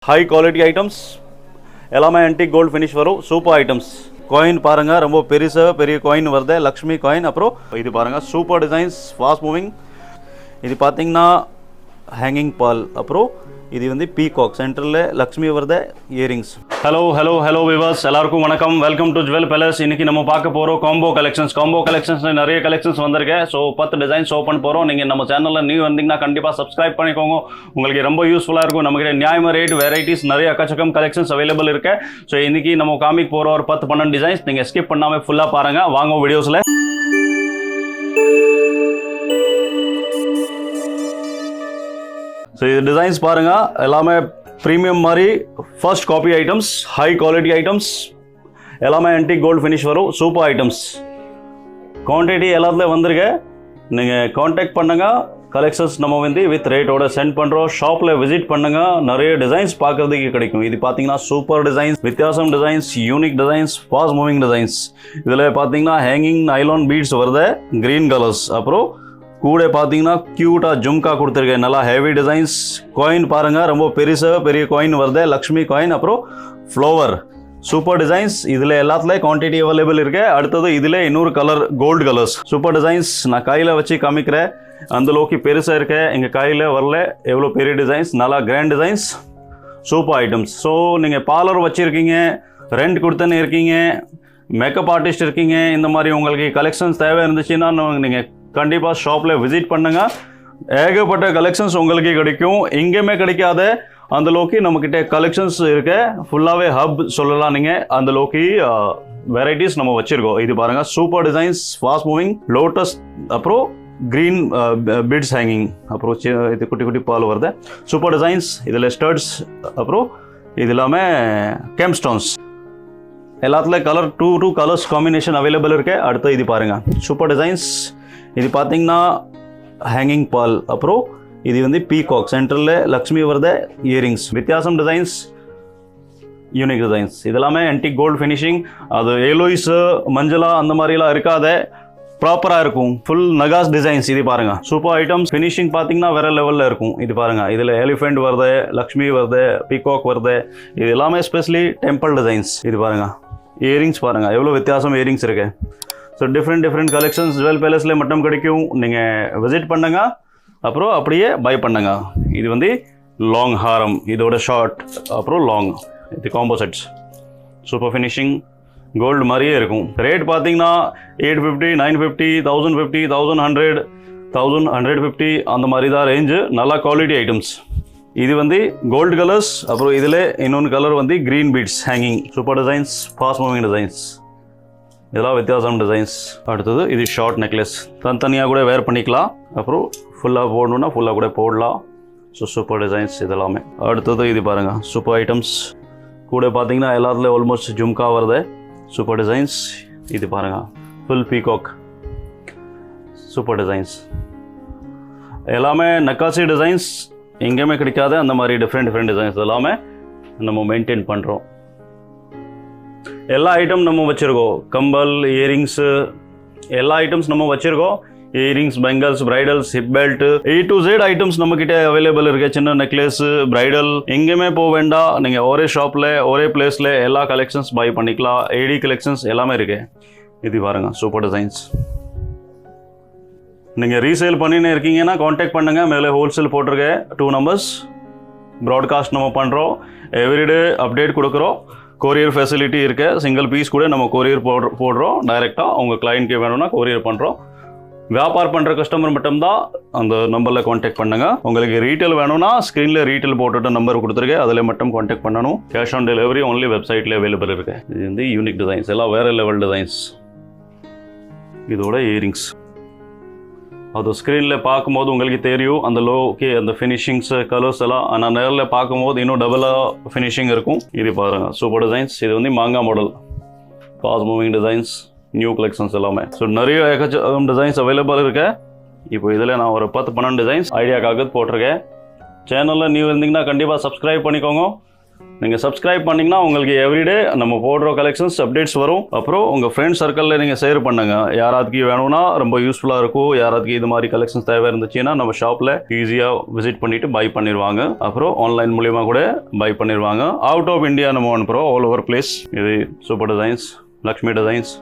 high quality items எல்லாமே antique gold finish வரும் super items coin பாருங்க ரொம்ப பெரிய காயின் வருது லக்ஷ்மி காயின் அப்புறம் இது பாருங்க சூப்பர் டிசைன்ஸ் ஃபாஸ்ட் மூவிங் இது பாத்தீங்கன்னா ஹேங்கிங் பால் அப்புறம் இது வந்து பீகாக் சென்டர்ல லக்ஷ்மி வருது இயரிங்ஸ் ஹலோ வியூவர்ஸ் எல்லாருக்கும் வணக்கம் வெல்கம் டு ஜுவல் பேலஸ் இன்னைக்கு நம்ம பார்க்க போறோம் காம்போ கலெக்ஷன்ஸ்ல நிறைய கலெக்ஷன்ஸ் வந்திருக்கு ஸோ 10 டிசைன்ஸ் ஓப்பன் போறோம் நீங்க நம்ம சேனல்ல நியூ வந்தீங்கன்னா கண்டிப்பா சப்ஸ்கிரைப் பண்ணிக்கோங்க உங்களுக்கு ரொம்ப யூஸ்ஃபுல்லா இருக்கும் நமக்கு நியாயமான ரேட் வெரைட்டிஸ் நிறைய அக்கச்சக்கம் கலெக்ஷன்ஸ் அவைலபிள் இருக்கு ஸோ இன்னைக்கு நம்ம காமிக் போற ஒரு 10-12 டிசைன்ஸ் நீங்க ஸ்கிப் பண்ணாம ஃபுல்லா பாருங்க வாங்க வீடியோஸ்ல ஸோ இது டிசைன்ஸ் பாருங்க எல்லாமே ப்ரீமியம் மாதிரி first copy items high quality items எல்லாமே antique கோல்டு ஃபினிஷ் வரும் சூப்பர் ஐட்டம்ஸ் குவான்டிட்டி எல்லாத்துலேயும் வந்திருக்கு நீங்கள் காண்டாக்ட் பண்ணுங்க கலெக்ஷன்ஸ் நம்ம வந்து வித் ரேட்டோட சென்ட் பண்ணுறோம் ஷாப்பில் விசிட் பண்ணுங்க நிறைய டிசைன்ஸ் பார்க்கறதுக்கு கிடைக்கும் இது பார்த்தீங்கன்னா சூப்பர் டிசைன்ஸ் வித்தியாசம் designs unique designs fast moving designs இதில் பார்த்தீங்கன்னா ஹேங்கிங் நைலான் பீட்ஸ் வருது க்ரீன் கலர்ஸ் அப்புறம் கூட பார்த்தீங்கன்னா க்யூட்டாக ஜும்கா கொடுத்துருக்கேன் நல்லா ஹெவி டிசைன்ஸ் காயின் பாருங்கள் ரொம்ப பெரிய காயின் வருது லக்ஷ்மி காயின் அப்புறம் ஃப்ளவர் சூப்பர் டிசைன்ஸ் இதில் எல்லாத்துலேயும் குவான்டிட்டி அவைலபிள் இருக்கு அடுத்தது இதில் இன்னொரு colour gold colours super designs நான் கையில் வச்சு காமிக்கிறேன் அந்த அளவுக்கு பெருசாக இருக்கு எங்கள் கையில் வரல எவ்வளோ பெரிய டிசைன்ஸ் நல்லா grand designs super items so நீங்கள் பார்லர் வச்சுருக்கீங்க ரெண்ட் கொடுத்துன்னு இருக்கீங்க மேக்கப் ஆர்டிஸ்ட் இருக்கீங்க இந்த மாதிரி உங்களுக்கு கலெக்ஷன்ஸ் தேவை இருந்துச்சுன்னா நீங்கள் கண்டிப்பாக ஷாப்பில் விசிட் பண்ணுங்க ஏகப்பட்ட கலெக்ஷன்ஸ் உங்களுக்கு கிடைக்கும் எங்கேயுமே கிடைக்காத அந்த அளவுக்கு நம்மக்கிட்ட கலெக்ஷன்ஸ் இருக்கு ஃபுல்லாகவே ஹப் சொல்லலாம் நீங்கள் அந்த அளவுக்கு வெரைட்டிஸ் நம்ம வச்சுருக்கோம் இது பாருங்கள் super designs fast moving lotus அப்புறம் க்ரீன் பீட்ஸ் ஹேங்கிங் அப்புறம் இது குட்டி பால் வருது சூப்பர் டிசைன்ஸ் இதில் ஸ்டர்ட்ஸ் அப்புறம் இது இல்லாமல் கேம் ஸ்டோன்ஸ் எல்லாத்துலேயும் colour two colours combination available இருக்கு அடுத்து இது பாருங்கள் சூப்பர் டிசைன்ஸ் இது பார்த்தீங்கன்னா ஹேங்கிங் பால் அப்புறம் இது வந்து பீகாக் சென்டரில் லக்ஷ்மி வருது இயரிங்ஸ் வித்தியாசம் டிசைன்ஸ் யூனிக் டிசைன்ஸ் இதெல்லாமே antique கோல்டு ஃபினிஷிங் அது எலோயிஸ் மஞ்சளா அந்த மாதிரிலாம் இருக்காத ப்ராப்பராக இருக்கும் ஃபுல் நகாஸ் டிசைன்ஸ் இது பாருங்க சூப்பர் ஐட்டம்ஸ் ஃபினிஷிங் பார்த்தீங்கன்னா வேற லெவலில் இருக்கும் இது பாருங்க இதில் எலிஃபென்ட் வருது லக்ஷ்மி வருது பீகாக் வருது இது எல்லாமே ஸ்பெஷலி டெம்பிள் டிசைன்ஸ் இது பாருங்க இயரிங்ஸ் பாருங்க எவ்வளோ வித்தியாசம் இயரிங்ஸ் இருக்கு ஸோ டிஃப்ரெண்ட் கலெக்ஷன்ஸ் ஜுவல் பேலஸில் மட்டும் கிடைக்கும் நீங்கள் விசிட் பண்ணுங்க அப்புறம் அப்படியே பை பண்ணுங்க இது வந்து லாங் ஹாரம் இதோட ஷார்ட் அப்புறம் லாங் இது combo sets super finishing gold மாதிரியே இருக்கும் ரேட் பார்த்தீங்கன்னா 850 950 1050 1100 1150 அந்த மாதிரி தான் ரேஞ்சு நல்லா குவாலிட்டி ஐட்டம்ஸ் இது வந்து கோல்டு கலர்ஸ் அப்புறம் இதில் இன்னொன்று கலர் வந்து green beads hanging super designs fast moving designs இதெல்லாம் வித்தியாசம் டிசைன்ஸ் அடுத்தது இது ஷார்ட் நெக்லஸ் தனித்தனியாக கூட வேர் பண்ணிக்கலாம் அப்புறம் ஃபுல்லாக போடணுன்னா ஃபுல்லாக கூட போடலாம் ஸோ சூப்பர் டிசைன்ஸ் இதெல்லாமே அடுத்தது இது பாருங்கள் சூப்பர் ஐட்டம்ஸ் கூட பார்த்தீங்கன்னா எல்லாத்துலேயும் ஆல்மோஸ்ட் ஜும்கா வருது சூப்பர் டிசைன்ஸ் இது பாருங்கள் ஃபுல் பீகாக் சூப்பர் டிசைன்ஸ் எல்லாமே நக்காசி டிசைன்ஸ் எங்கேயுமே கிடைக்காத அந்த மாதிரி டிஃப்ரெண்ட் டிசைன்ஸ் எல்லாமே நம்ம மெயின்டைன் பண்ணுறோம் எல்லா ஐட்டம் நம்ம வச்சுருக்கோம் கம்பல் இயரிங்ஸு எல்லா ஐட்டம்ஸ் நம்ம வச்சுருக்கோம் earrings bangles bridals hip belt A to Z items நம்மக்கிட்ட அவைலபிள் இருக்கு சின்ன நெக்லஸ் பிரைடல் எங்கேயுமே போக வேண்டாம் நீங்கள் ஒரே ஷாப்பில் ஒரே பிளேஸில் எல்லா கலெக்ஷன்ஸ் பை பண்ணிக்கலாம் AD கலெக்ஷன்ஸ் எல்லாமே இருக்கு இது பாருங்க சூப்பர் டிசைன்ஸ் நீங்கள் ரீசேல் பண்ணின்னு இருக்கீங்கன்னா காண்டாக்ட் பண்ணுங்கள் மேலே ஹோல்சேல் போட்டிருக்கேன் 2 நம்பர்ஸ் ப்ராட்காஸ்ட் நம்ம பண்ணுறோம் எவ்ரிடே அப்டேட் கொடுக்குறோம் கொரியர் ஃபெசிலிட்டி இருக்கு சிங்கிள் பீஸ் கூட நம்ம கொரியர் போடுறோம் டைரெக்டாக உங்கள் கிளைண்ட்க்கு வேணும்னா கொரியர் பண்ணுறோம் வியாபாரம் பண்ணுற கஸ்டமர் மட்டும்தான் அந்த நம்பரில் காண்டாக்ட் பண்ணுங்க உங்களுக்கு ரீட்டைல் வேணும்னா ஸ்க்ரீனில் ரீட்டைல் போட்டுட்டு நம்பர் கொடுத்துருக்கேன் அதில் மட்டும் காண்டாக்ட் பண்ணணும் கேஷ் ஆன் டெலிவரி ஒன்லி வெப்சைட்டில் அவைலபிள் இருக்கு இது வந்து யூனிக் டிசைன்ஸ் எல்லாம் வேற லெவல் டிசைன்ஸ் இதோட இயரிங்ஸ் அது ஸ்க்ரீனில் பார்க்கும்போது உங்களுக்கு தெரியும் அந்த லோக்கே அந்த ஃபினிஷிங்ஸ் கலர்ஸ் எல்லாம் ஆனால் நேரில் பார்க்கும்போது இன்னும் டபுளாக ஃபினிஷிங் இருக்கும் இது பாருங்கள் சூப்பர் டிசைன்ஸ் இது வந்து மாங்கா model fast moving designs new collections எல்லாமே ஸோ நிறைய டிசைன்ஸ் அவைலபிள் இருக்கு இப்போ இதில் நான் ஒரு 10-12 டிசைன்ஸ் ஐடியாக்காக போட்டிருக்கேன் சேனலில் நியூ இருந்தீங்கன்னா கண்டிப்பாக சப்ஸ்கிரைப் பண்ணிக்கோங்க நீங்கள் சப்ஸ்கிரைப் பண்ணிங்கன்னா உங்களுக்கு எவ்ரிடே நம்ம போடுற கலெக்ஷன்ஸ் அப்டேட்ஸ் வரும். அப்புறம் உங்கள் ஃப்ரெண்ட்ஸ் சர்க்கிளில் நீங்கள் ஷேர் பண்ணுங்க. யாராத்துக்கு வேணும்னா ரொம்ப யூஸ்ஃபுல்லாக இருக்கும். யாராத்துக்கு இது மாதிரி கலெக்ஷன்ஸ் தேவை இருந்துச்சுன்னா நம்ம ஷாப்பில் ஈஸியாக விசிட் பண்ணிவிட்டு பை பண்ணிடுவாங்க. அப்புறம் ஆன்லைன் மூலியமாக கூட பை பண்ணிடுவாங்க. அவுட் ஆஃப் இந்தியா நம்ம அனுப்புகிறோம், ஆல் ஓவர் பிளேஸ். இது சூப்பர் டிசைன்ஸ், லக்ஷ்மி டிசைன்ஸ்.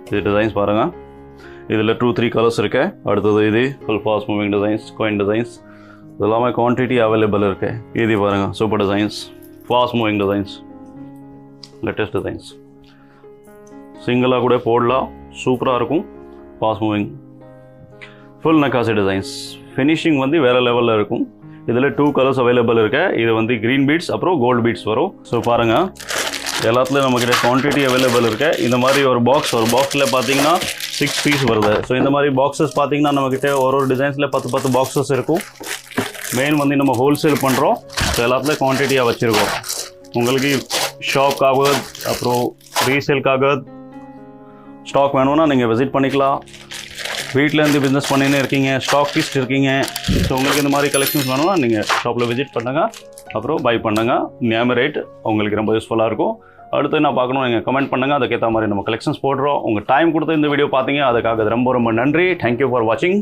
இது டிசைன்ஸ் பாருங்கள், இதில் 2-3 கலர்ஸ் இருக்கு. அடுத்தது இது full fast moving designs, coin designs. இது எல்லாமே குவான்டிட்டி அவைலபிள் இருக்கு. இது பாருங்கள், super designs, fast moving designs, latest designs. சிங்கிளாக கூட போடலாம், சூப்பராக இருக்கும். ஃபாஸ்ட் மூவிங் ஃபுல் நக்காசி டிசைன்ஸ். ஃபினிஷிங் வந்து வேறு லெவலில் இருக்கும். இதில் 2 கலர்ஸ் அவைலபிள் இருக்கு. இது வந்து க்ரீன் பீட்ஸ் அப்புறம் கோல்டு பீட்ஸ் வரும். ஸோ பாருங்கள், எல்லாத்துலேயும் நம்மக்கிட்ட குவான்டிட்டி அவைலபிள் இருக்கு. இந்த மாதிரி ஒரு பாக்ஸில் பார்த்தீங்கன்னா 6 பீஸ் வருது. ஸோ இந்த மாதிரி பாக்ஸஸ் பார்த்தீங்கன்னா நம்மக்கிட்ட ஒரு டிசைன்ஸில் 10 பாக்ஸஸ் இருக்கும். மெயின் வந்து நம்ம ஹோல்சேல் பண்ணுறோம். ஸோ எல்லாத்துலேயும் குவான்டிட்டியாக வச்சுருக்கோம். உங்களுக்கு ஷாப்காக அப்புறம் ரீசேலுக்காக ஸ்டாக் வேணும்னா நீங்கள் விசிட் பண்ணிக்கலாம். வீட்டிலேருந்து பிஸ்னஸ் பண்ணின்னு இருக்கீங்க, ஸ்டாக்கிஸ்ட் இருக்கீங்க, ஸோ உங்களுக்கு இந்த மாதிரி கலெக்ஷன்ஸ் வேணும்னா நீங்கள் ஷாப்பில் விசிட் பண்ணுங்கள், அப்புறம் பை பண்ணுங்கள். நியாயமான ரேட் உங்களுக்கு ரொம்ப யூஸ்ஃபுல்லாக இருக்கும். அடுத்து நான் பார்க்கணும், நீங்கள் கமெண்ட் பண்ணுங்கள், அதுக்கேற்ற மாதிரி நம்ம கலெக்ஷன்ஸ் போடுறோம். உங்கள் டைம் கொடுத்து இந்த வீடியோ பார்த்தீங்க, அதுக்காக ரொம்ப ரொம்ப நன்றி. தேங்க்யூ ஃபார் வாட்சிங்.